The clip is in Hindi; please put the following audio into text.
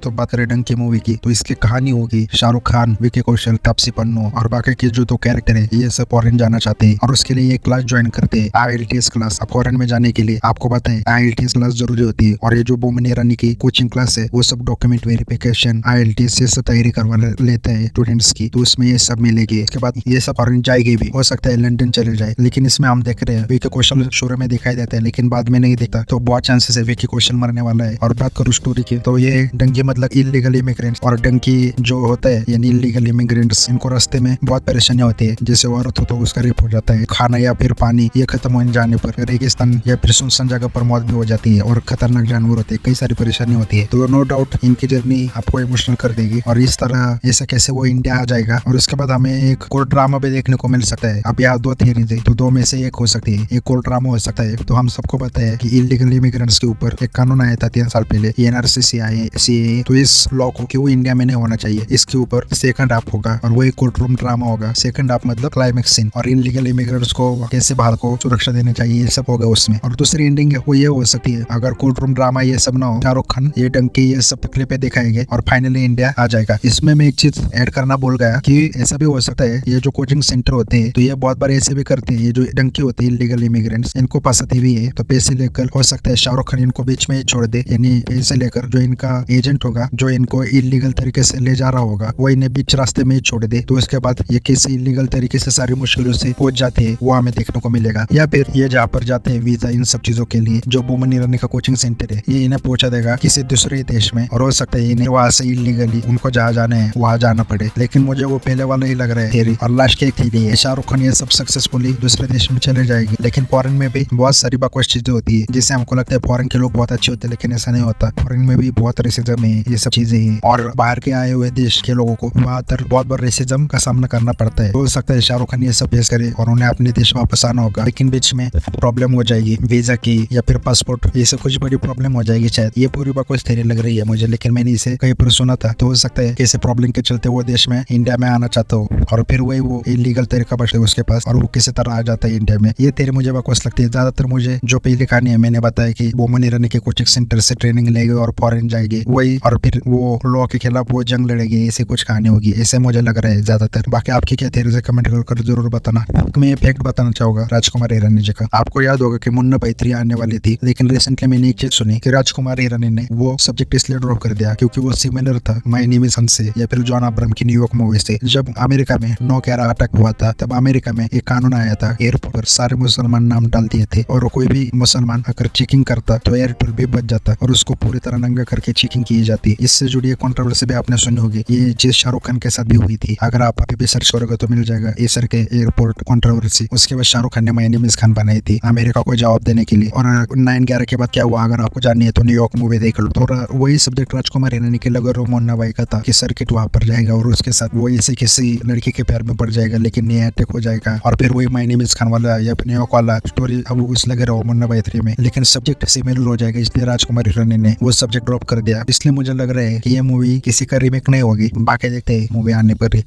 तो बात करें डंकी मूवी की, तो इसकी कहानी होगी शाहरुख खान, विकी कौशल, तापसी पन्नू और बाकी के जो दो कैरेक्टर है ये सब फॉरेन जाना चाहते हैं और उसके लिए एक क्लास ज्वाइन करते हैं, IELTS क्लास। अब फॉरेन में जाने के लिए आपको पता है IELTS क्लास जरूरी होती है और ये जो बोमन ईरानी की कोचिंग क्लास है वो सब डॉक्यूमेंट वेरिफिकेशन, IELTS ये सब तैयारी करवा लेते हैं स्टूडेंट्स की, तो उसमें ये सब मिलेगी। इसके बाद ये सब फॉरेन जाएगी भी, हो सकता है लंदन चले जाए, लेकिन इसमें हम देख रहे हैं विकी कौशल शुरू में दिखाई देता है लेकिन बाद में नहीं दिखता, तो बहुत चांसेस है विकी कौशल मरने वाला है। और बात करूँ स्टोरी की, तो ये डंकी मतलब इलीगल इमिग्रेंट्स, और डंकी जो होता है यानी इलीगल इमिग्रेंट्स, इनको रास्ते में बहुत परेशानियां होती है, जैसे औरत हो तो उसका रेप हो जाता है, खाना या फिर पानी ये खत्म हो जाने पर, रेगिस्तान या फिर सुनसान जगह पर मौत भी हो जाती है, और खतरनाक जानवर होते हैं, कई सारी परेशानी होती है। तो नो डाउट इनकी जर्नी आपको इमोशनल कर देगी और इस तरह ऐसा कैसे वो इंडिया आ जाएगा। और उसके बाद हमें एक कोर्ट ड्रामा भी देखने को मिल सकता है। अब यहाँ दो थियरीज है, तो दो में से एक हो सकती है, एक कोर्ट ड्रामा हो सकता है। तो हम सबको पता है कि इलीगल इमिग्रेंट्स के ऊपर एक कानून आया था 3 साल पहले, NRC, तो इस लॉ को क्यों इंडिया में नहीं होना चाहिए, इसके ऊपर सेकंड हाफ होगा और वो एक कोर्ट रूम ड्रामा होगा। सेकंड हाफ मतलब क्लाइमेक्स सीन, और इलीगल इमिग्रेंट्स को कैसे भारत को सुरक्षा देनी चाहिए ये सब होगा उसमें। और दूसरी एंडिंग वो ये हो सकती है, अगर कोर्ट रूम ड्रामा ये सब ना हो, शाहरुख खान ये डंकी ये सब क्लिप दिखाएंगे और फाइनली इंडिया आ जाएगा। इसमें मैं एक चीज ऐड करना भूल गया कि ऐसा भी हो सकता है ये जो कोचिंग सेंटर होते हैं तो ये बहुत बार ऐसे भी करते हैं, ये जो डंकी होती है इलीगल इमिग्रेंट्स, इनको फंसाती भी है, तो पैसे लेकर हो सकता है शाहरुख खान इनको बीच में ही छोड़ दे, यानी पैसे लेकर जो इनका एजेंट होगा जो इनको इलीगल तरीके से ले जा रहा होगा वो इन्हें बीच रास्ते में ही छोड़ दे, तो उसके बाद ये किसी इलीगल तरीके से सारी मुश्किलों से पहुंच जाते हैं, वो हमें देखने को मिलेगा। या फिर ये जहाँ पर जाते हैं वीजा इन सब चीजों के लिए, जो बोमन ईरानी का कोचिंग सेंटर है ये इन्हें पहुंचा देगा किसी दूसरे देश में, और हो सकता है इन्हें वहां से इलीगली उनको जहाँ जाना है वहाँ जाना पड़े। लेकिन मुझे वो पहले वाला ही लग रहा है थियरी। और लास्ट की एक थियरी है, शाहरुख खान ये सब सक्सेसफुली दूसरे देश में चले जाएगी, लेकिन फॉरेन में भी बहुत सारी बकवास चीजें होती है, जिससे हमको लगता है फॉरेन के लोग बहुत अच्छे होते हैं, लेकिन ऐसा नहीं होता। फॉरेन में भी बहुत रेसिज्म है, ये सब चीजें हैं, और बाहर के आए हुए देश के लोगों को वहाँ बहुत बार रेसिज्म का सामना करना पड़ता है। हो सकता है शाहरुख खान ये सब फेस करे और उन्हें अपने देश वापस आना होगा, लेकिन बीच में प्रॉब्लम हो जाएगी वीजा की या फिर पासपोर्ट, ये सब कुछ बड़ी प्रॉब्लम हो जाएगी शायद। ये पूरी बकवास थियरी लग रही है मुझे, लेकिन मैंने इसे कहीं पर सुना था, तो हो सकता है किसी प्रॉब्लम के चलते वो देश में इंडिया में आना चाहता हो और फिर वही वो इलीगल तरीका बचते उसके पास और वो किसी तरह आ जाता है इंडिया में। ये थियरी मुझे बकवास लगती है। ज्यादातर मुझे जो पहली कहानी है मैंने बताया कि बोमन ईरानी के कोचिंग सेंटर से ट्रेनिंग लेगी और फॉरेन जाएगी वही, और फिर वो लॉ के खिलाफ वो जंग लड़ेगी, ऐसी कुछ कहानी होगी, ऐसे मुझे लग रहा है ज्यादातर। बाकी आपकी क्या थियरी है कमेंट कर जरूर बताना। मैं फैक्ट बताना चाहूंगा राजकुमार ईरानी जी का। आपको याद होगा कि मुन्ना भाई 3 आने वाली थी, लेकिन रिसेंटली मैंने एक चीज सुनी कि राजकुमार ईरानी ने वो सब्जेक्ट इसलिए ड्रॉप कर दिया क्योंकि वो सिमिलर था माय नेम इज हंस से या फिर जॉन अब्राहम की न्यूयॉर्क मूवी से। जब अमेरिका में 9/11 अटैक हुआ था तब अमेरिका में एक कानून आया था, एयरपोर्ट पर सारे मुसलमान नाम डाल दिए थे और कोई भी मुसलमान अगर चेकिंग करता तो एयरपोर्ट भी बच जाता और उसको पूरी तरह नंगा करके चेकिंग की जाती। इससे जुड़ी एक कंट्रोवर्सी भी आपने सुनी होगी, ये चीज शाहरुख खान के साथ भी हुई थी। अगर आप अभी भी सर्च करोगे तो मिल जाएगा ये सर के एयरपोर्ट कंट्रोवर्सी। उसके बाद शाहरुख खान ने माय नेम इज खान बनाई थी अमेरिका को जवाब देने के लिए। और 9/11 के बाद क्या हुआ अगर आपको जाननी है तो न्यूयॉर्क मूवी देख लो। तो वही सब्जेक्ट राजकुमार ईरानी के लगे मुन्ना भाई का था कि सर्किट वहां पर जाएगा और उसके साथ वो इसे किसी लड़की के प्यार में पड़ जाएगा, लेकिन ये अटैक हो जाएगा और फिर वही माय नेम इज खान वाला या न्यूयॉर्क वाला स्टोरी अब उस लगे रहो मुन्ना भाई 3 में, लेकिन सब्जेक्ट सिमिलर हो जाएगा, इसलिए राजकुमार ईरानी ने वो सब्जेक्ट ड्रॉप कर दिया। इसलिए मुझे लग रहा है कि ये मूवी किसी का रीमेक नहीं होगी। बाकी देखते हैं मूवी आने पर ही।